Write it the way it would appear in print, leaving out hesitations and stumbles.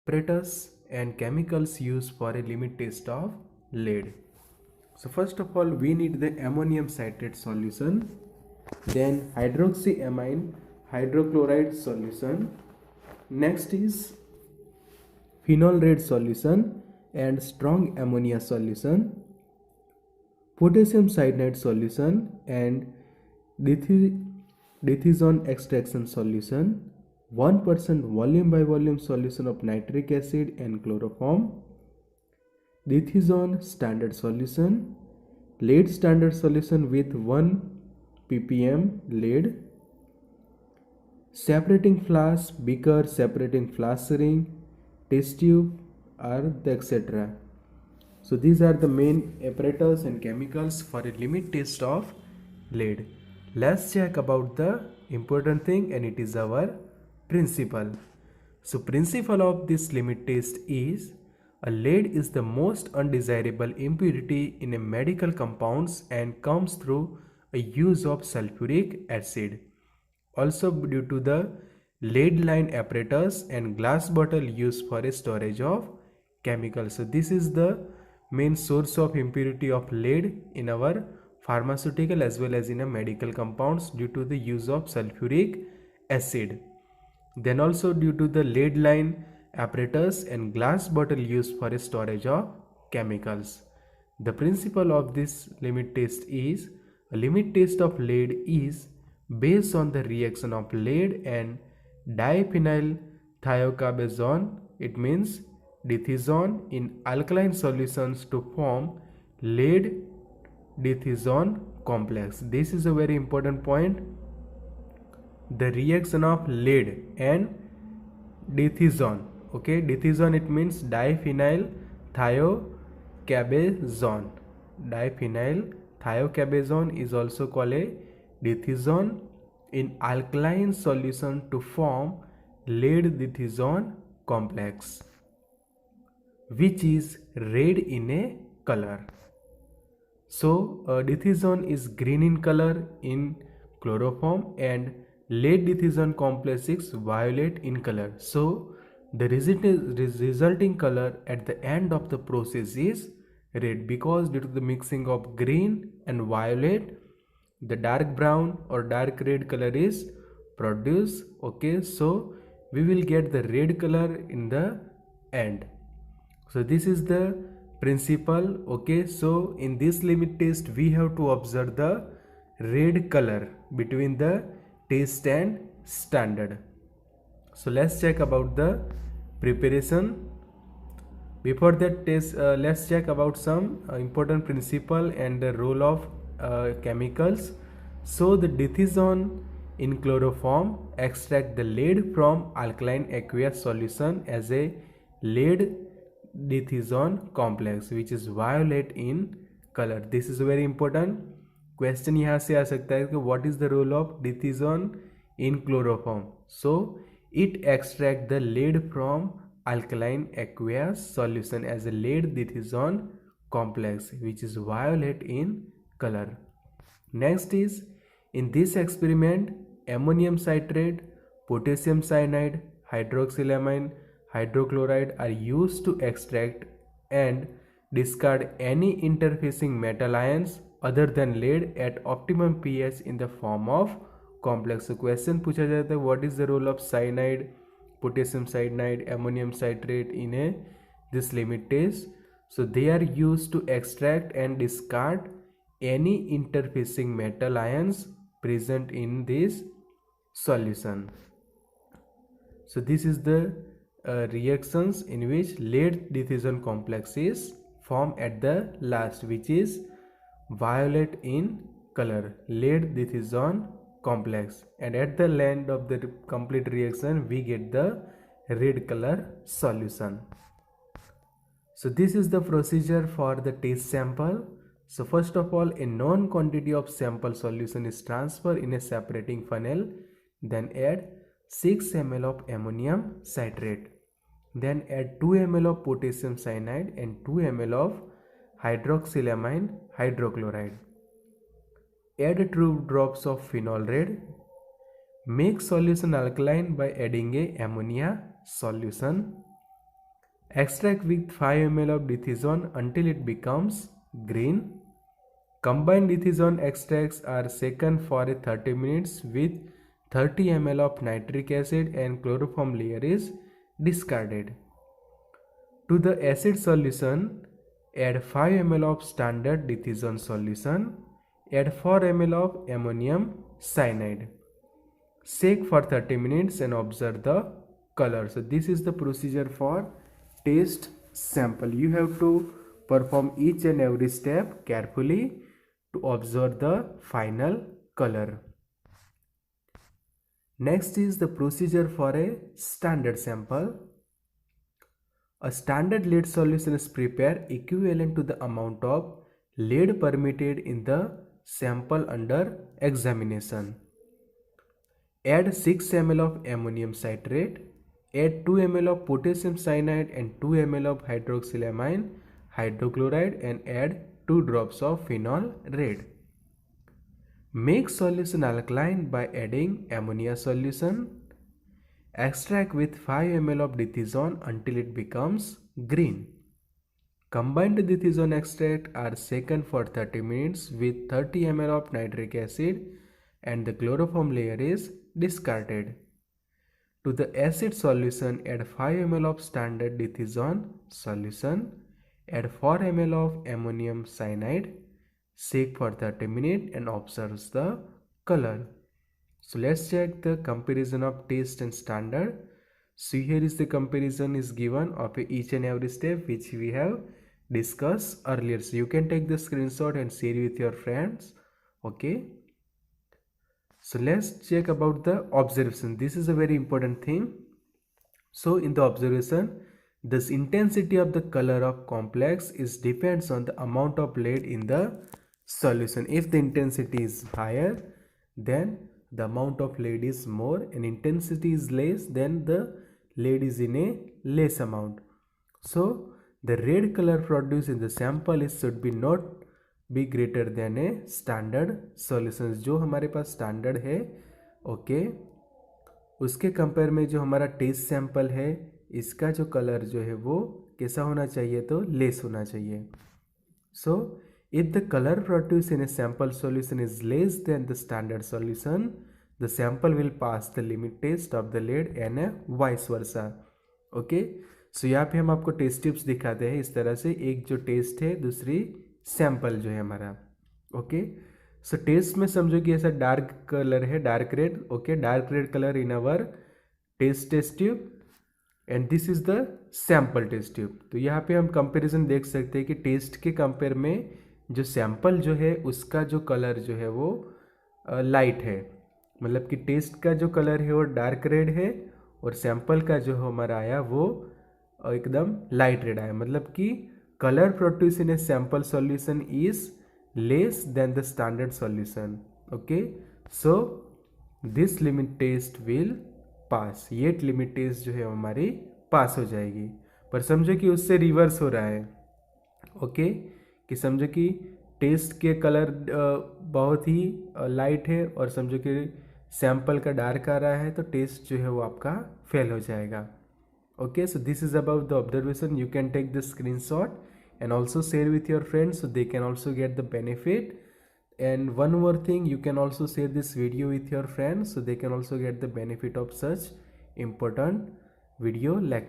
apparatus and chemicals used for a limit test of lead. So first of all, we need the ammonium citrate solution, then hydroxyamine hydrochloride solution. Next is phenol red solution and strong ammonia solution, potassium cyanide solution and Dithizone extraction solution, 1% volume by volume solution of nitric acid and chloroform, Dithizone standard solution, lead standard solution with 1 ppm lead, separating flask, beaker, separating flask ring, test tube, etc. So these are the main apparatus and chemicals for a limit test of lead. Let's check about the important thing, and it is our principle. So principle of this limit test is a lead is the most undesirable impurity in a medical compounds and comes through a use of sulfuric acid. Also due to the lead line apparatus and glass bottle used for a storage of chemicals. So this is the main source of impurity of lead in our pharmaceutical as well as in a medical compounds due to the use of sulfuric acid. Then also due to the lead line apparatus and glass bottle used for a storage of chemicals. The principle of this limit test is a limit test of lead is based on the reaction of lead and diphenyl thiocarbazone. It means dithizone in alkaline solutions to form lead dithizone complex. This is a very important point. The reaction of lead and dithizone. Okay, dithizone it means diphenyl thiocarbazone. Diphenyl thiocarbazone is also called a dithizone in alkaline solution to form lead dithizone complex, which is red in a color. So dithizone is green in color in chloroform and lead dithizone complex is violet in color. So the resulting color at the end of the process is red, because due to the mixing of green and violet, the dark brown or dark red color is produced. Okay, so we will get the red color in the end. So this is the principle. Okay, so in this limit test we have to observe the red color between the test and standard. So let's check about the preparation. Before that test, let's check about some important principle and the role of chemicals. So the dithizone in chloroform extract the lead from alkaline aqueous solution as a lead dithizone complex, which is violet in color. This is very important question. यहाँ से आ सकता है कि what is the role of dithizone in chloroform? So it extract the lead from alkaline aqueous solution as a lead dithizone complex, which is violet in color. Next is, in this experiment, ammonium citrate, potassium cyanide, hydroxylamine hydrochloride are used to extract and discard any interfacing metal ions other than lead at optimum pH in the form of complex. So question पूछा जाता है, what is the role of cyanide, potassium cyanide, ammonium citrate in this limit test? So they are used to extract and discard any interfacing metal ions present in this solution. So this is the reactions in which lead dithizone complex is formed at the last, which is violet in color, lead dithizone complex, and at the end of the complete reaction we get the red color solution. So this is the procedure for the test sample. So first of all, a known quantity of sample solution is transferred in a separating funnel. Then add 6 ml of ammonium citrate. Then add 2 ml of potassium cyanide and 2 ml of hydroxylamine hydrochloride. Add 2 drops of phenol red. Make solution alkaline by adding a ammonia solution. Extract with 5 ml of dithizone until it becomes green. Combined dithizone extracts are shaken for 30 minutes with 30 ml of nitric acid and chloroform layer is discarded. To the acid solution, add 5 ml of standard dithizone solution. Add 4 ml of ammonium cyanide. Shake for 30 minutes and observe the color. So this is the procedure for taste sample. You have to perform each and every step carefully to observe the final color. Next is the procedure for a standard sample. A standard lead solution is prepared equivalent to the amount of lead permitted in the sample under examination. Add 6 ml of ammonium citrate, add 2 ml of potassium cyanide and 2 ml of hydroxylamine hydrochloride and add 2 drops of phenol red. Make solution alkaline by adding ammonia solution. Extract with 5 ml of dithizone until it becomes green. Combined dithizone extract are shaken for 30 minutes with 30 ml of nitric acid and the chloroform layer is discarded. To the acid solution, add 5 ml of standard dithizone solution, add 4 ml of ammonium cyanide, shake for 30 minutes and observe the color. So let's check the comparison of taste and standard. So here is the comparison is given of each and every step which we have discussed earlier. So you can take the screenshot and share with your friends. Okay. So let's check about the observation. This is a very important thing. So in the observation, this intensity of the color of complex is depends on the amount of lead in the solution. If the intensity is higher, then the amount of lead is more, and intensity is less, then the lead is in a less amount. So the red color produced in the sample is should be not be greater than a standard solution. जो हमारे पास standard है okay उसके compare में जो हमारा test sample है इसका जो कलर जो है वो कैसा होना चाहिए, तो लेस होना चाहिए. सो if the color produced in a sample solution is less than the standard solution, the sample will pass the limit test of the lead and vice versa. Okay, so यहाँ पे हम आपको टेस्ट टिप्स दिखाते हैं इस तरह से, एक जो टेस्ट है दूसरी सैंपल जो है हमारा. ओके, सो टेस्ट में समझो कि ऐसा डार्क कलर है, dark red. Okay, dark red colour in our test tube and this is the sample test tube. तो यहाँ पे हम कंपैरिजन देख सकते हैं कि टेस्ट के कंपेयर में जो सैंपल जो है उसका जो कलर जो है वो लाइट है, मतलब कि टेस्ट का जो कलर है वो डार्क रेड है और सैंपल का जो हमारा आया वो एकदम लाइट रेड आया, मतलब कि colour produce in a sample solution is less than the standard solution. Okay, so this limit test will pass. ये लिमिट टेस्ट जो है हमारी पास हो जाएगी, पर समझो कि उससे रिवर्स हो रहा है. ओके, कि समझो कि टेस्ट के कलर बहुत ही लाइट है और समझो कि सैंपल का डार्क आ रहा है, तो टेस्ट जो है वो आपका फेल हो जाएगा. Okay, so this is about the observation. You can take the screenshot and also share with your friends so they can also get the benefit. And one more thing, you can also share this video with your friends so they can also get the benefit of such important video lecture.